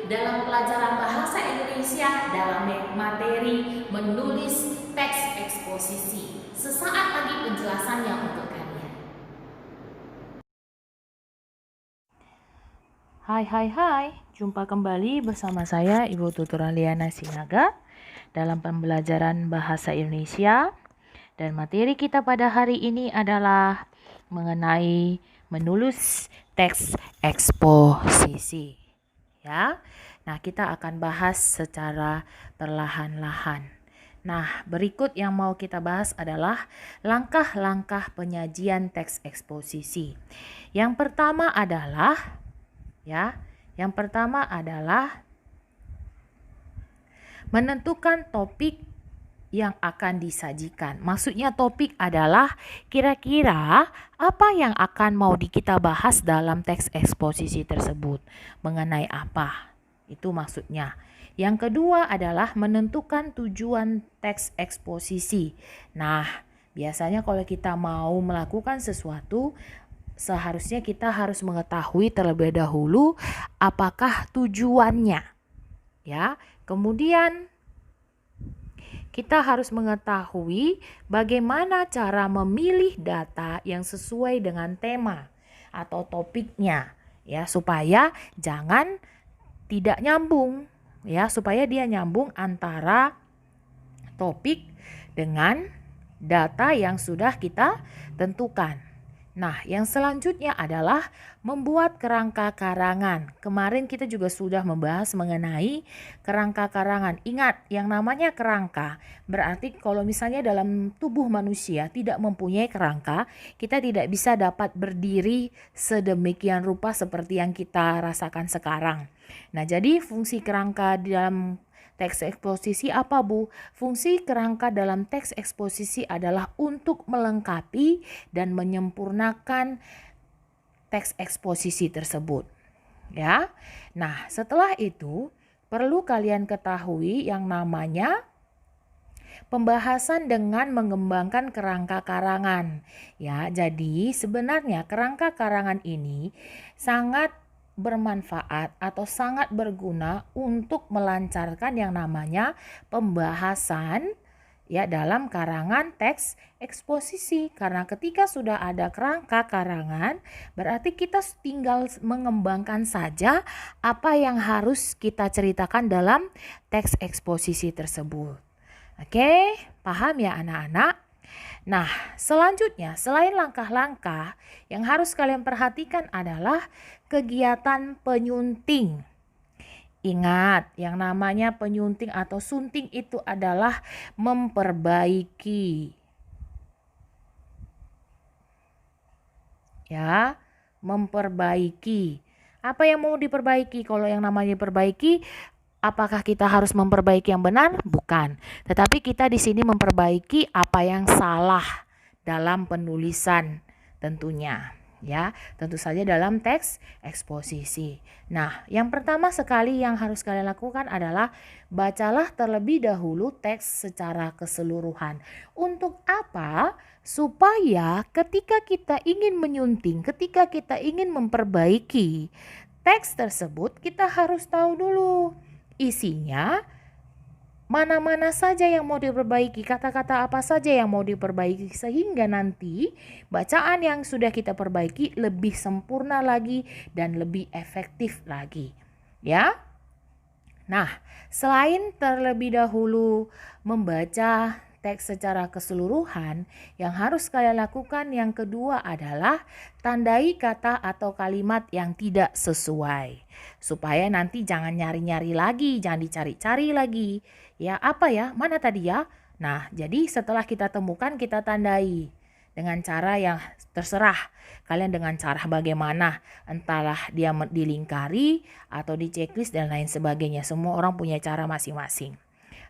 dalam pelajaran bahasa Indonesia dalam materi menulis teks eksposisi. Sesaat lagi penjelasannya untuk kalian. Hai, jumpa kembali bersama saya Ibu Tutur Aliana Sinaga dalam pembelajaran Bahasa Indonesia. Dan materi kita pada hari ini adalah mengenai menulis teks eksposisi. Ya, nah kita akan bahas secara perlahan-lahan. Nah, berikut yang mau kita bahas adalah langkah-langkah penyajian teks eksposisi. Yang pertama adalah menentukan topik yang akan disajikan. Maksudnya topik adalah kira-kira apa yang akan mau kita bahas dalam teks eksposisi tersebut. Mengenai apa? Itu maksudnya. Yang kedua adalah menentukan tujuan teks eksposisi. Nah, biasanya kalau kita mau melakukan sesuatu, seharusnya kita harus mengetahui terlebih dahulu apakah tujuannya. Ya, kemudian kita harus mengetahui bagaimana cara memilih data yang sesuai dengan tema atau topiknya, ya, supaya jangan tidak nyambung, ya, supaya dia nyambung antara topik dengan data yang sudah kita tentukan. Nah, yang selanjutnya adalah membuat kerangka karangan. Kemarin kita juga sudah membahas mengenai kerangka karangan. Ingat, yang namanya kerangka berarti kalau misalnya dalam tubuh manusia tidak mempunyai kerangka, kita tidak bisa dapat berdiri sedemikian rupa seperti yang kita rasakan sekarang. Nah, jadi fungsi kerangka di dalam teks eksposisi apa, Bu? Fungsi kerangka dalam teks eksposisi adalah untuk melengkapi dan menyempurnakan teks eksposisi tersebut. Ya. Nah, setelah itu perlu kalian ketahui yang namanya pembahasan dengan mengembangkan kerangka karangan. Ya, jadi sebenarnya kerangka karangan ini sangat bermanfaat atau sangat berguna untuk melancarkan yang namanya pembahasan ya dalam karangan teks eksposisi. Karena ketika sudah ada kerangka karangan, berarti kita tinggal mengembangkan saja apa yang harus kita ceritakan dalam teks eksposisi tersebut. Oke, paham ya anak-anak? Nah, selanjutnya selain langkah-langkah yang harus kalian perhatikan adalah kegiatan penyunting. Ingat, yang namanya penyunting atau sunting itu adalah memperbaiki. Ya, memperbaiki. Apa yang mau diperbaiki? Kalau yang namanya perbaiki, apakah kita harus memperbaiki yang benar? Bukan. Tetapi kita di sini memperbaiki apa yang salah dalam penulisan tentunya. Ya, tentu saja dalam teks eksposisi. Nah, yang pertama sekali yang harus kalian lakukan adalah bacalah terlebih dahulu teks secara keseluruhan. Untuk apa? Supaya ketika kita ingin menyunting, ketika kita ingin memperbaiki teks tersebut, kita harus tahu dulu isinya mana-mana saja yang mau diperbaiki, kata-kata apa saja yang mau diperbaiki, sehingga nanti bacaan yang sudah kita perbaiki lebih sempurna lagi dan lebih efektif lagi. Ya. Nah, selain terlebih dahulu membaca teks secara keseluruhan, yang harus kalian lakukan yang kedua adalah tandai kata atau kalimat yang tidak sesuai. Supaya nanti jangan nyari-nyari lagi, jangan dicari-cari lagi. Ya, apa ya? Mana tadi ya? Nah, jadi setelah kita temukan kita tandai dengan cara yang terserah kalian dengan cara bagaimana, entahlah dia dilingkari atau di checklist dan lain sebagainya. Semua orang punya cara masing-masing.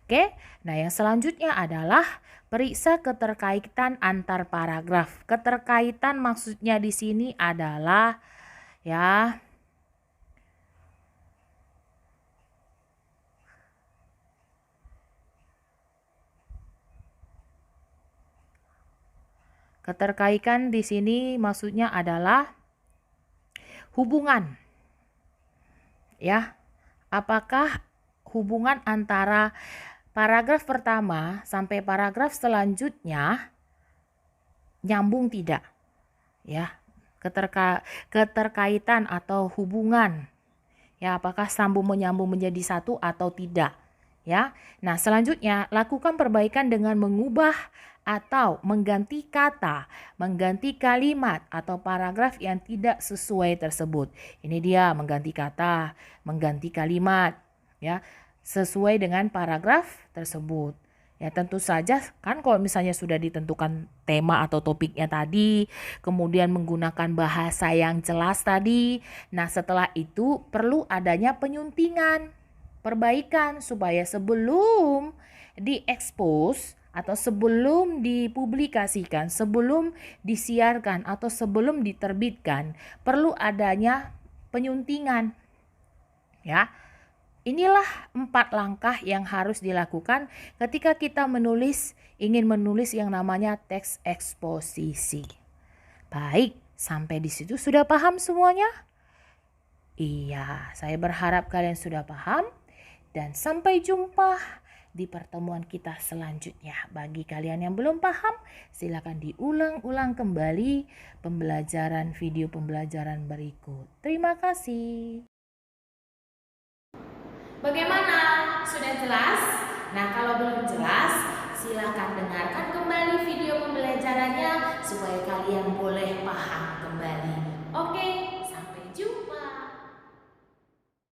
Oke, nah yang selanjutnya adalah periksa keterkaitan antar paragraf. Keterkaitan maksudnya di sini adalah ya keterkaitan di sini maksudnya adalah hubungan. Ya, apakah hubungan antara paragraf pertama sampai paragraf selanjutnya nyambung tidak? Ya, keterkaitan atau hubungan. Ya, apakah sambung menyambung menjadi satu atau tidak? Ya. Nah, selanjutnya lakukan perbaikan dengan mengubah atau mengganti kata, mengganti kalimat atau paragraf yang tidak sesuai tersebut. Ini dia mengganti kata, mengganti kalimat, ya, sesuai dengan paragraf tersebut. Ya, tentu saja kan kalau misalnya sudah ditentukan tema atau topiknya tadi, kemudian menggunakan bahasa yang jelas tadi. Nah, setelah itu perlu adanya penyuntingan, perbaikan supaya sebelum diekspos atau sebelum dipublikasikan, sebelum disiarkan atau sebelum diterbitkan, perlu adanya penyuntingan. Ya. Inilah 4 langkah yang harus dilakukan ketika kita ingin menulis yang namanya teks eksposisi. Baik, sampai di situ sudah paham semuanya? Iya, saya berharap kalian sudah paham dan sampai jumpa di pertemuan kita selanjutnya. Bagi kalian yang belum paham, silakan diulang-ulang kembali video pembelajaran berikut. Terima kasih. Bagaimana? Sudah jelas? Nah, kalau belum jelas, silakan dengarkan kembali video pembelajarannya supaya kalian boleh paham kembali. Oke?